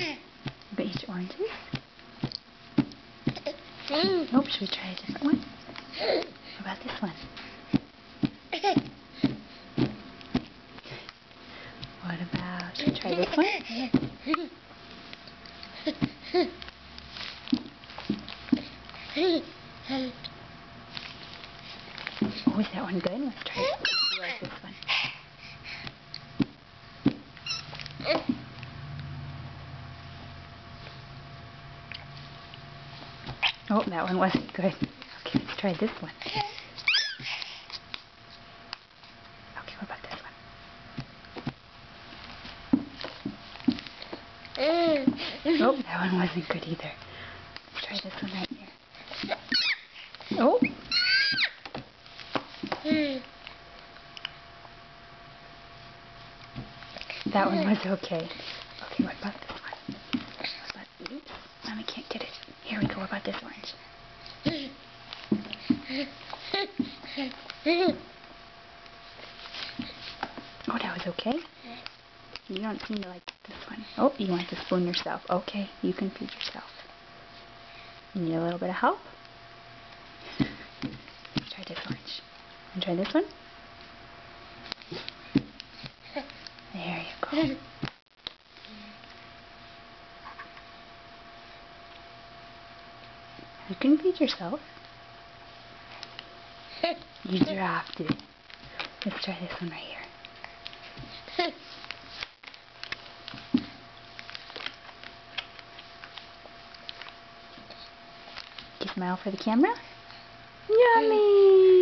You gonna eat your oranges? Nope, should we try a different one? What about this one? What about, should we try this one? Oh, is that one good? Let's try it. You like this one? Oh, that one wasn't good. Okay, let's try this one. Okay, what about this one? Oh, that one wasn't good either. Let's try this one right here. Oh! That one was okay. Okay, what about this one? What about, oops, Mommy can't get it. Here we go, what about this orange? Oh, that was okay. You don't seem to like this one. Oh, you want to spoon yourself. Okay, you can feed yourself. You need a little bit of help? Try this orange. Want to try this one? There you go. You can feed yourself. You dropped it. Let's try this one right here. You smile for the camera? Yummy!